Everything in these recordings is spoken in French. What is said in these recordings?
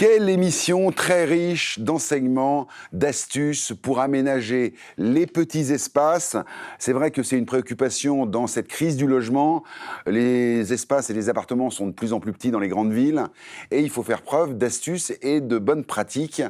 Quelle émission très riche d'enseignements, d'astuces pour aménager les petits espaces. C'est vrai que c'est une préoccupation dans cette crise du logement. Les espaces et les appartements sont de plus en plus petits dans les grandes villes et il faut faire preuve d'astuces et de bonnes pratiques.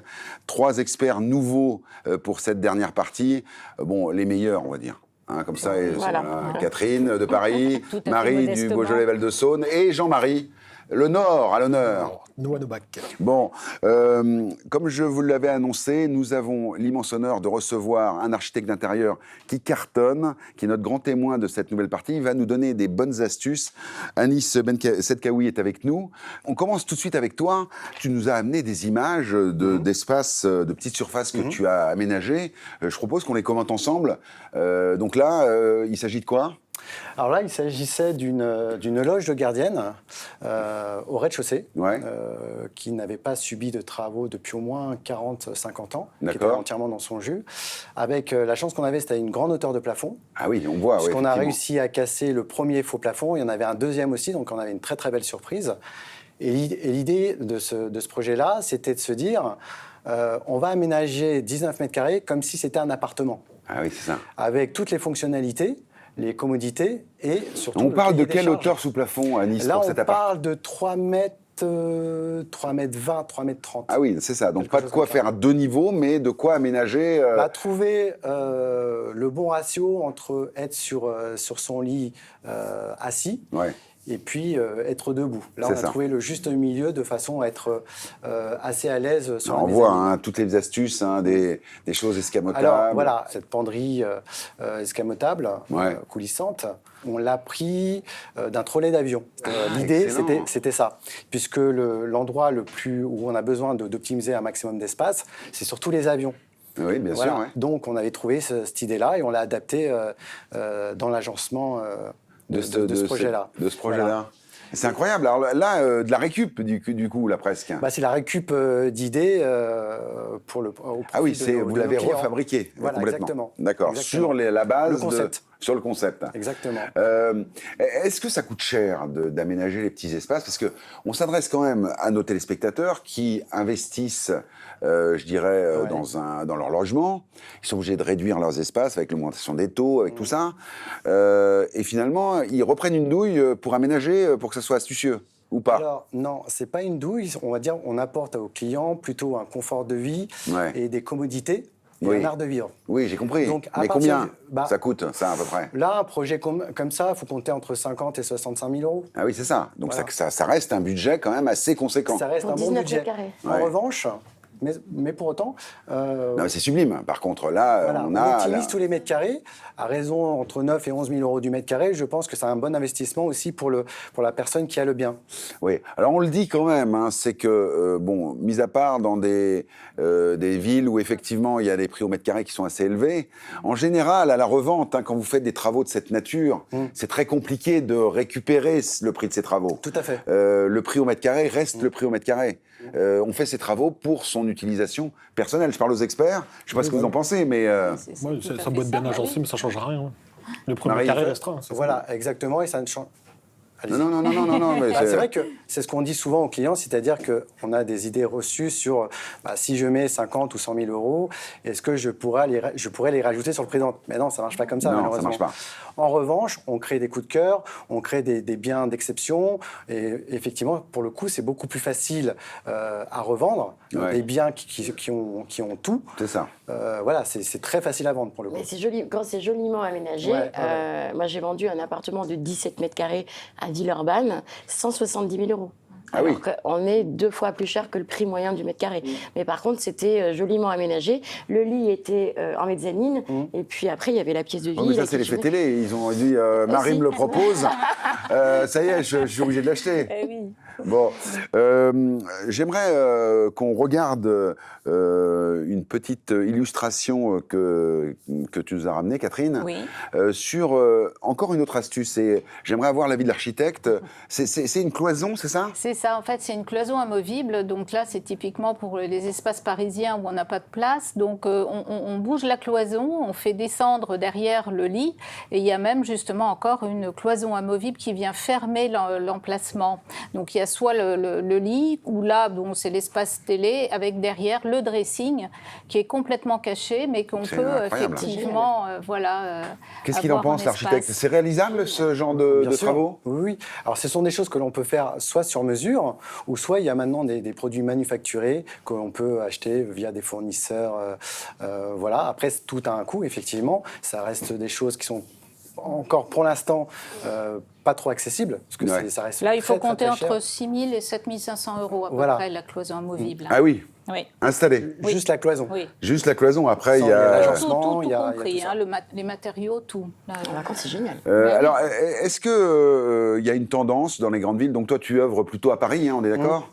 3 experts nouveaux pour cette dernière partie. Bon, les meilleurs, on va dire. Comme ça, voilà. Catherine de Paris, Marie du Beaujolais-Val-de-Saône et Jean-Marie, le Nord à l'honneur. Noix-de-Bac. Bon, comme je vous l'avais annoncé, nous avons l'immense honneur de recevoir un architecte d'intérieur qui cartonne, qui est notre grand témoin de cette nouvelle partie. Il va nous donner des bonnes astuces. Anis Sedkaoui est avec nous. On commence tout de suite avec toi. Tu nous as amené des images d'espaces, de petites surfaces que tu as aménagées. Je propose qu'on les commente ensemble. Donc là, il s'agit de quoi ? Alors là, il s'agissait d'une loge de gardienne au rez-de-chaussée qui n'avait pas subi de travaux depuis au moins 40-50 ans, qui était entièrement dans son jus. Avec la chance qu'on avait, c'était une grande hauteur de plafond. Ah oui, on voit. Puisqu'on a réussi à casser le premier faux plafond, il y en avait un deuxième aussi, donc on avait une très très belle surprise. Et l'idée de ce projet-là, c'était de se dire, on va aménager 19 mètres carrés comme si c'était un appartement. Ah oui, c'est ça. Avec toutes les fonctionnalités, les commodités et surtout... On parle de quelle hauteur sous plafond à Nice pour cet appart ? Là, on parle de 3 mètres 20, 3 mètres 30. Ah oui, c'est ça. Donc pas de quoi faire 2 niveaux, mais de quoi aménager... Trouver le bon ratio entre être sur son lit assis et puis être debout. Là, on a trouvé le juste milieu de façon à être assez à l'aise sur la On voit toutes les astuces, des choses escamotables. Alors voilà, cette penderie escamotable, coulissante, on l'a pris d'un trolley d'avion. L'idée, c'était ça. Puisque l'endroit où on a besoin d'optimiser un maximum d'espace, c'est surtout les avions. Oui, bien sûr. Ouais. Donc, on avait trouvé cette idée-là et on l'a adaptée dans l'agencement de ce projet-là. De ce projet-là. Voilà. C'est incroyable. Alors là, de la récup, du coup, là, presque. C'est la récup d'idées pour le Ah oui, vous l'avez refabriqué voilà, complètement. Exactement. D'accord, sur la base le concept. Sur le concept. Exactement. Est-ce que ça coûte cher d'aménager les petits espaces ? Parce qu'on s'adresse quand même à nos téléspectateurs qui investissent, je dirais, dans leur logement. Ils sont obligés de réduire leurs espaces avec l'augmentation des taux, avec tout ça. Et finalement, ils reprennent une douille pour aménager, pour que ça soit astucieux. Ou pas ? Alors, non, c'est pas une douille. On va dire, on apporte aux clients plutôt un confort de vie et des commodités. Et un art de vivre. Oui, j'ai compris. Donc, mais combien ça coûte, ça, à peu près ? Là, un projet comme ça, il faut compter entre 50 et 65 000 euros. Ah oui, c'est ça. Donc, ça reste un budget quand même assez conséquent. Ça reste un bon budget. En revanche... Mais pour autant... Non, c'est sublime. Par contre, là, on utilise tous les mètres carrés. À raison entre 9 et 11 000 euros du mètre carré, je pense que c'est un bon investissement aussi pour la personne qui a le bien. Oui. Alors, on le dit quand même, c'est que, mis à part dans des villes où, effectivement, il y a des prix au mètre carré qui sont assez élevés, en général, à la revente, quand vous faites des travaux de cette nature, c'est très compliqué de récupérer le prix de ces travaux. Tout à fait. Le prix au mètre carré reste le prix au mètre carré. On fait ces travaux pour son utilisation personnelle. Je parle aux experts, je ne sais pas ce que vous en pensez, mais... ça doit être bien agencé, mais ça ne change rien. Le prix au mètre carré restera. Voilà, exactement, et ça ne change... Non. Mais c'est vrai que c'est ce qu'on dit souvent aux clients, c'est-à-dire qu'on a des idées reçues sur si je mets 50 ou 100 000 euros, est-ce que je pourrais les rajouter sur le prix de vente ? Mais non, ça ne marche pas comme ça, malheureusement. Ça marche pas. En revanche, on crée des coups de cœur, on crée des biens d'exception, et effectivement, pour le coup, c'est beaucoup plus facile à revendre, des biens qui ont tout. C'est ça. Voilà, c'est très facile à vendre pour le coup. Mais c'est joli, quand c'est joliment aménagé, moi j'ai vendu un appartement de 17 mètres carrés à Villeurbanne, 170 000 euros. Alors qu'on est 2 fois plus cher que le prix moyen du mètre carré. Mais par contre, c'était joliment aménagé. Le lit était en mezzanine. Et puis après, il y a la pièce de vie. Mais ça, c'est l'effet télé. Ils ont dit, Marie me le propose. Ça y est, je suis obligé de l'acheter. Oui. Bon, j'aimerais qu'on regarde une petite illustration que tu nous as ramenée, Catherine, sur encore une autre astuce. J'aimerais avoir l'avis de l'architecte. C'est une cloison, c'est ça ? C'est ça, en fait, c'est une cloison amovible. Donc là, c'est typiquement pour les espaces parisiens où on n'a pas de place. Donc on bouge la cloison, on fait descendre derrière le lit. Et il y a même justement encore une cloison amovible qui vient fermer l'emplacement. Donc il y a a soit le lit, où là, bon, c'est l'espace télé, avec derrière le dressing, qui est complètement caché, mais qu'on peut effectivement, Qu'est-ce qu'il en pense, l'architecte? C'est réalisable, ce genre de travaux? Oui. Alors, ce sont des choses que l'on peut faire soit sur mesure, ou soit il y a maintenant des produits manufacturés qu'on peut acheter via des fournisseurs. Voilà. Après, tout a un coût, effectivement. Ça reste des choses qui sont encore, pour l'instant, pas trop accessible, parce que ça reste là, il faut compter très cher. entre 6 000 et 7 500 euros à peu près, la cloison amovible. Ah oui. Oui. Installé. Juste la cloison. Oui. Juste la cloison. Après, il y a l'agencement, tout compris, tout ça. les matériaux, tout. C'est génial. Alors, est-ce que il y a une tendance dans les grandes villes? Donc toi, tu œuvres plutôt à Paris, hein, on est d'accord?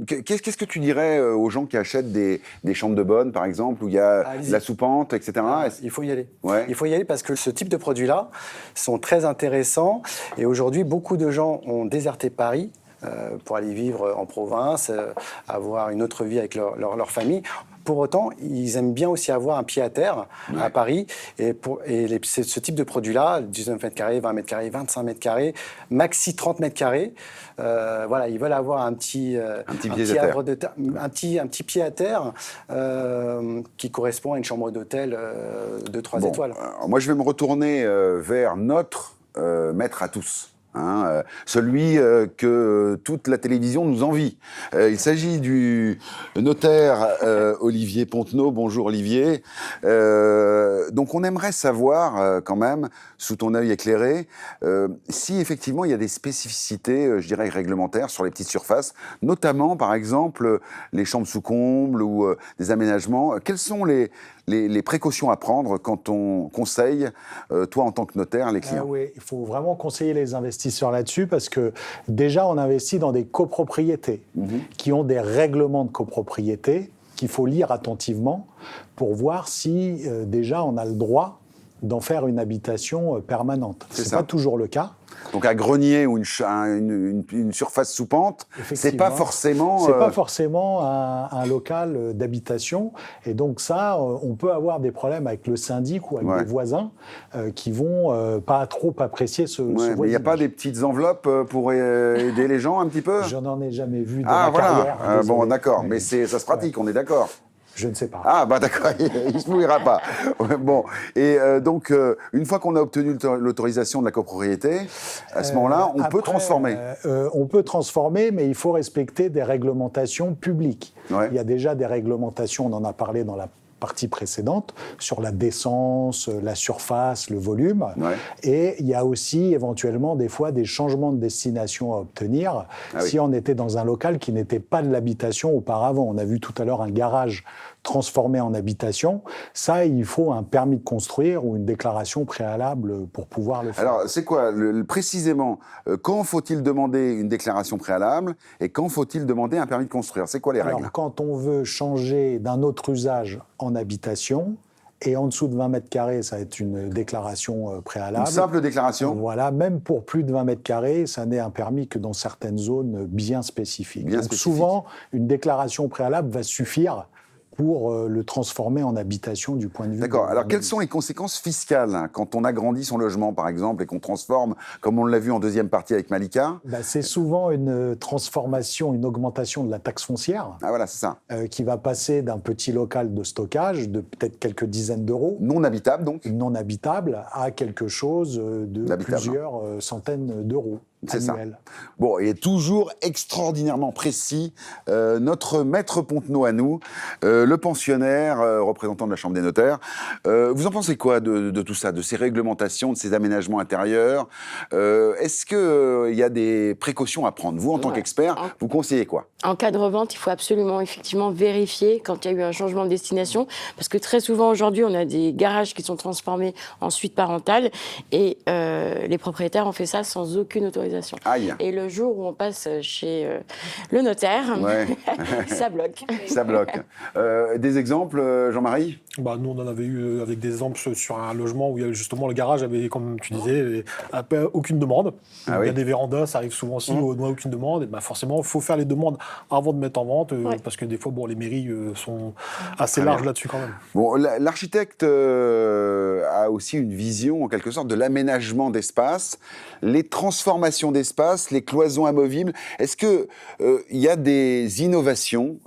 Qu'est-ce que tu dirais aux gens qui achètent des chambres de bonne, par exemple, où il y a la soupente, etc. Il faut y aller. Ouais. Il faut y aller parce que ce type de produits-là sont très intéressants. Et aujourd'hui, beaucoup de gens ont déserté Paris pour aller vivre en province, avoir une autre vie avec leur famille. Pour autant, ils aiment bien aussi avoir un pied à terre à Paris. Et ce type de produit-là, 19 mètres carrés, 20 mètres carrés, 25 mètres carrés, maxi 30 mètres carrés, ils veulent avoir un petit pied à terre qui correspond à une chambre d'hôtel de 3 étoiles. Moi, je vais me retourner vers notre maître à tous. Celui que toute la télévision nous envie. Il s'agit du notaire Olivier Pontenot. Bonjour Olivier. Donc on aimerait savoir quand même, sous ton œil éclairé, si effectivement il y a des spécificités, je dirais, réglementaires sur les petites surfaces, notamment par exemple les chambres sous comble ou des aménagements. Quelles sont les précautions à prendre quand on conseille, toi en tant que notaire, les clients? Oui, il faut vraiment conseiller les investisseurs là-dessus parce que déjà on investit dans des copropriétés qui ont des règlements de copropriété qu'il faut lire attentivement pour voir si déjà on a le droit d'en faire une habitation permanente. C'est pas toujours le cas. Donc un grenier ou une surface sous pente, c'est pas forcément... C'est pas forcément un local d'habitation. Et donc ça, on peut avoir des problèmes avec le syndic ou avec des voisins qui vont pas trop apprécier ce voisinage. Mais il n'y a pas des petites enveloppes pour aider les gens un petit peu? Je n'en ai jamais vu de ma carrière. Bon, d'accord, mais ça se pratique, on est d'accord. Je ne sais pas. Ah, d'accord, il ne se mouillera pas. Bon, et donc, une fois qu'on a obtenu l'autorisation de la copropriété, à ce moment-là, on peut transformer. On peut transformer, mais il faut respecter des réglementations publiques. Il y a déjà des réglementations, on en a parlé dans la partie précédente, sur la décence, la surface, le volume. Et il y a aussi éventuellement des fois des changements de destination à obtenir si on était dans un local qui n'était pas de l'habitation auparavant. On a vu tout à l'heure un garage transformé en habitation. Ça, il faut un permis de construire ou une déclaration préalable pour pouvoir le faire. Alors, c'est quoi, précisément, quand faut-il demander une déclaration préalable et quand faut-il demander un permis de construire? C'est quoi les règles? Quand on veut changer d'un autre usage en habitation, et en dessous de 20 mètres carrés, ça va être une déclaration préalable. Une simple déclaration? Voilà, même pour plus de 20 mètres carrés, ça n'est un permis que dans certaines zones bien spécifiques. Donc souvent, une déclaration préalable va suffire pour le transformer en habitation du point de vue... D'accord. Alors, quelles sont les conséquences fiscales quand on agrandit son logement, par exemple, et qu'on transforme, comme on l'a vu en deuxième partie avec Malika? C'est souvent une transformation, une augmentation de la taxe foncière. Ah voilà, c'est ça. Qui va passer d'un petit local de stockage de peut-être quelques dizaines d'euros. Non habitable, donc? Non habitable, à quelque chose de plusieurs centaines d'euros. C'est ça. Bon, et toujours extraordinairement précis, notre maître Pontenot à nous, le pensionnaire, représentant de la Chambre des notaires. Vous en pensez quoi de tout ça, de ces réglementations, de ces aménagements intérieurs? Est-ce qu'il y a des précautions à prendre? Vous, en tant qu'expert, vous conseillez quoi? En cas de revente, il faut absolument, effectivement, vérifier quand il y a eu un changement de destination, parce que très souvent, aujourd'hui, on a des garages qui sont transformés en suite parentale, et les propriétaires ont fait ça sans aucune autorisation. Aïe. Et le jour où on passe chez le notaire, ça bloque. Ça bloque. Des exemples, Jean-Marie? Nous, on en avait eu avec des exemples sur un logement où il y avait justement le garage avait, comme tu disais, aucune demande. Il y a des vérandas, ça arrive souvent aussi, où on n'a aucune demande. Et forcément, il faut faire les demandes avant de mettre en vente, parce que des fois, les mairies sont assez larges là-dessus quand même. Bon, l'architecte a aussi une vision, en quelque sorte, de l'aménagement d'espace. Les transformations réservation d'espace, les cloisons amovibles. Est-ce qu'il y a des innovations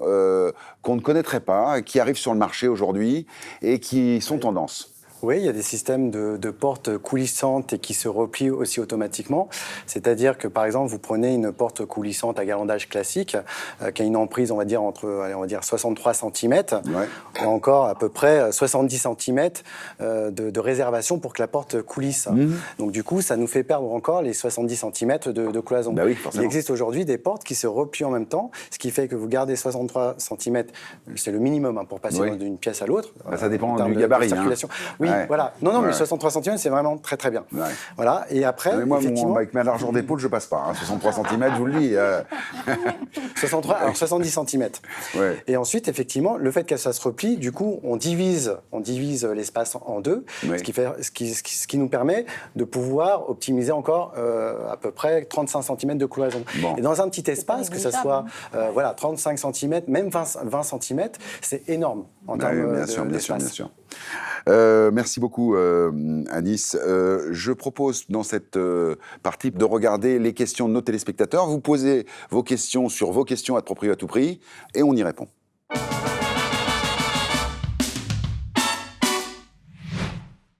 qu'on ne connaîtrait pas, qui arrivent sur le marché aujourd'hui et qui sont tendance ? Oui, il y a des systèmes de portes coulissantes et qui se replient aussi automatiquement. C'est-à-dire que, par exemple, vous prenez une porte coulissante à garlandage classique qui a une emprise, on va dire, entre 63 cm, ou encore à peu près 70 cm de réservation pour que la porte coulisse. Donc, du coup, ça nous fait perdre encore les 70 cm de cloison. Bah oui, il existe aujourd'hui des portes qui se replient en même temps, ce qui fait que vous gardez 63 cm, c'est le minimum pour passer d'une pièce à l'autre. Ça dépend du gabarit. Oui, voilà. Non, mais 63 cm, c'est vraiment très très bien. Voilà. Et après, moi, avec ma largeur d'épaule, je passe pas. 63 cm, je vous le dis. 70 cm. Et ensuite, effectivement, le fait que ça se replie, du coup, on divise l'espace en deux, ce qui nous permet de pouvoir optimiser encore à peu près 35 cm de cloison. Et dans un petit espace, que ce soit 35 cm, même 20 cm, c'est énorme en termes d'espace. Bien sûr. Merci beaucoup, Anis. Je propose dans cette partie de regarder les questions de nos téléspectateurs. Vous posez vos questions sur vos questions @proprio à tout prix et on y répond.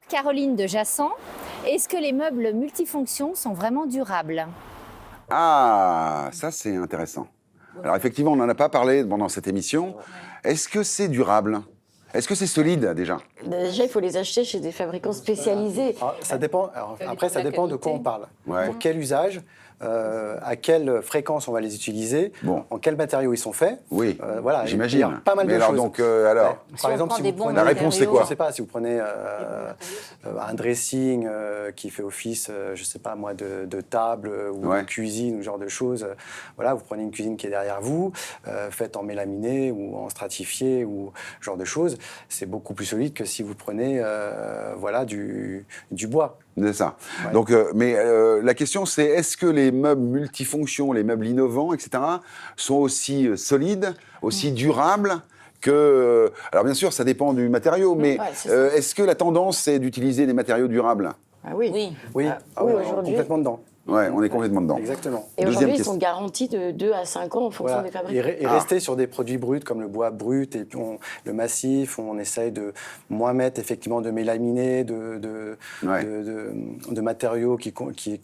Caroline de Jassan, est-ce que les meubles multifonctions sont vraiment durables ? Ah, ça c'est intéressant. Alors effectivement, on n'en a pas parlé pendant cette émission. Est-ce que c'est durable ? Est-ce que c'est solide déjà ? Déjà, il faut les acheter chez des fabricants spécialisés. Ça dépend. Après, ça dépend de quoi on parle. Pour quel usage, à quelle fréquence on va les utiliser, en quels matériaux ils sont faits. Oui, voilà, j'imagine. Il y a pas mal de alors, choses. Donc, alors, par exemple, si vous prenez, la réponse c'est quoi ? Je ne sais pas, si vous prenez un dressing qui fait office, je ne sais pas moi, de table ou de cuisine ou ce genre de choses. Voilà, vous prenez une cuisine qui est derrière vous, faite en mélaminé ou en stratifié ou ce genre de choses. C'est beaucoup plus solide que si vous prenez du bois. C'est ça. Donc, la question c'est, est-ce que les meubles multifonctions, les meubles innovants, etc., sont aussi solides, aussi durables que... alors bien sûr, ça dépend du matériau, mais est-ce que la tendance c'est d'utiliser des matériaux durables ? Oui, aujourd'hui. Complètement dedans. Ouais, on est complètement dedans. Exactement. Et aujourd'hui, ils sont garantis de 2 à 5 ans en fonction des fabricants. Et rester sur des produits bruts comme le bois brut et puis le massif, on essaye de moins mettre effectivement de mélaminé, de matériaux qui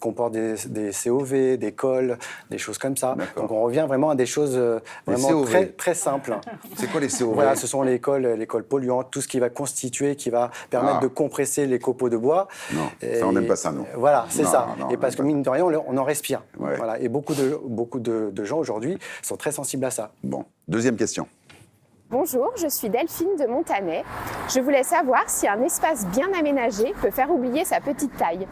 comportent des COV, des cols, des choses comme ça. Donc on revient vraiment à des choses vraiment très, très simples. C'est quoi les COV ? Voilà, ce sont les cols polluantes, tout ce qui va constituer, qui va permettre de compresser les copeaux de bois. Non, ça on n'aime pas ça, nous. Voilà, c'est ça. Et parce que mine de rien, on en respire. Voilà. Et beaucoup de gens aujourd'hui sont très sensibles à ça. Bon, deuxième question. Bonjour, je suis Delphine de Montanet. Je voulais savoir si un espace bien aménagé peut faire oublier sa petite taille.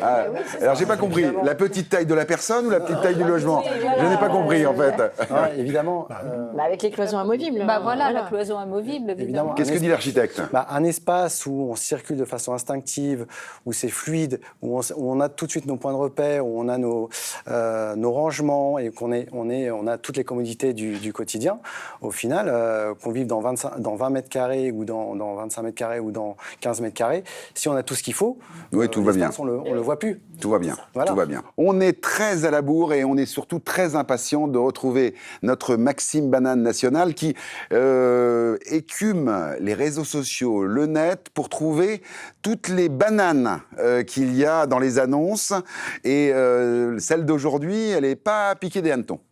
Alors, j'ai pas compris. La petite taille de la personne ou la petite taille du logement ? Je n'ai pas compris, en fait. Évidemment. Avec les cloisons amovibles. La cloison amovible, évidemment. Qu'est-ce que dit l'architecte ? Un espace où on circule de façon instinctive, où c'est fluide, où on a tout de suite nos points de repère, où on a nos rangements et on a toutes les commodités du quotidien. Au final, qu'on vive dans 20 mètres carrés ou dans 25 mètres carrés ou dans 15 mètres carrés, si on a tout ce qu'il faut, tout va bien. On le voit plus. Tout va bien. Voilà. Tout va bien. On est très à la bourre et on est surtout très impatient de retrouver notre Maxime Banane national qui écume les réseaux sociaux, le net, pour trouver toutes les bananes qu'il y a dans les annonces. Et celle d'aujourd'hui, elle n'est pas piquée des hannetons.